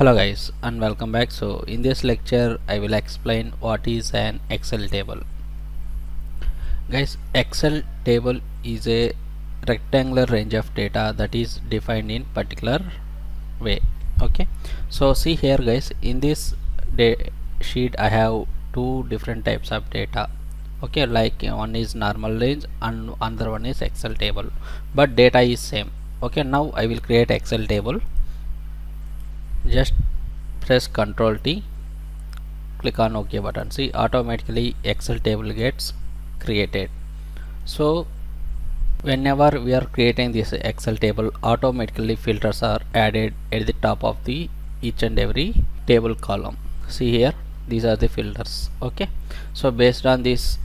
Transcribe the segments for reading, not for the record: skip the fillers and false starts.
Hello guys and welcome back. So in this lecture I will explain what is an Excel table. Guys, Excel table is a rectangular range of data that is defined in particular way. Okay, so see here guys, in this sheet I have two different types of data. Okay, like one is normal range and another one is Excel table, but data is same. Okay, now I will create Excel table. Just press Ctrl T, click on OK button. See, automatically Excel table gets created. So whenever we are creating this Excel table, automatically filters are added at the top of the each and every table column. See here, these are the filters. Okay, so based on these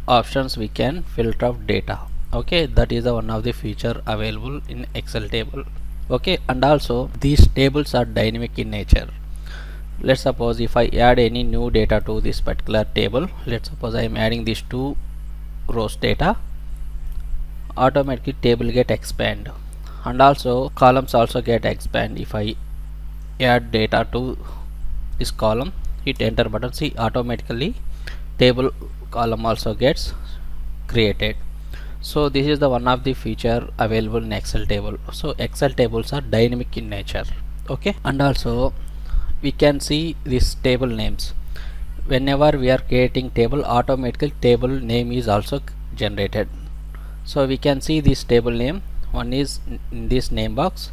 options we can filter out data. Okay, that is the one of the feature available in Excel table. Okay, and also these tables are dynamic in nature. Let's suppose if I add any new data to this particular table, let's suppose I am adding these two rows data, automatically table get expand, and also columns also get expand. If I add data to this column, hit enter button, see automatically table column also gets created. So this is the one of the feature available in Excel table. So Excel tables are dynamic in nature. Okay, and also we can see this table names. Whenever we are creating table, automatically table name is also generated. So we can see this table name. One is in this name box.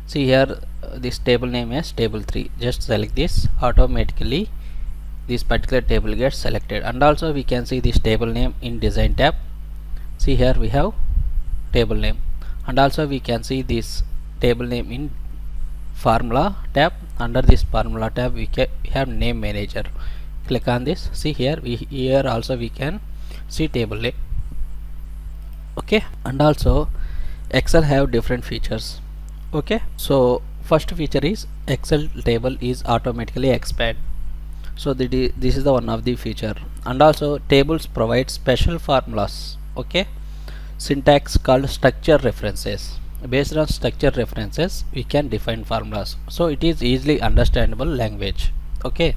See here, this table name is table 3. Just select this, automatically this particular table gets selected. And also we can see this table name in design tab. See here we have table name, and also we can see this table name in formula tab. Under this formula tab we have name manager. Click on this. See here, here also we can see table name. Okay, and also Excel have different features. Okay, so first feature is Excel table is automatically expand. So this is the one of the feature. And also tables provide special formulas. Okay, syntax called structure references. Based on structure references we can define formulas, so it is easily understandable language. Okay,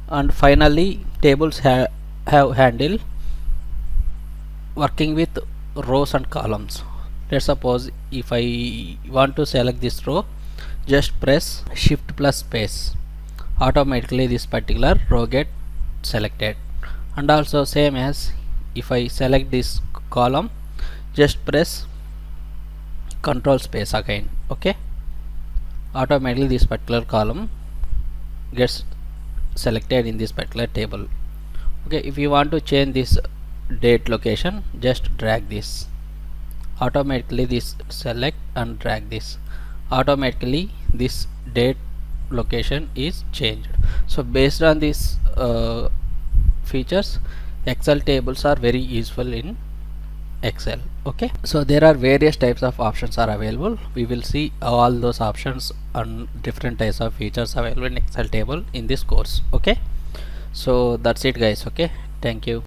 and finally tables have handle working with rows and columns. Let's suppose if I want to select this row, just press shift plus space, automatically this particular row get selected. And also same as if I select this column, just press control space again. Okay, automatically this particular column gets selected in this particular table. Okay, if you want to change this date location, just drag this, automatically this select and drag this, automatically this date location is changed. So based on these features, Excel tables are very useful in Excel. Okay, so there are various types of options are available. We will see all those options and different types of features available in Excel table in this course. Okay, so that's it guys. Okay, thank you.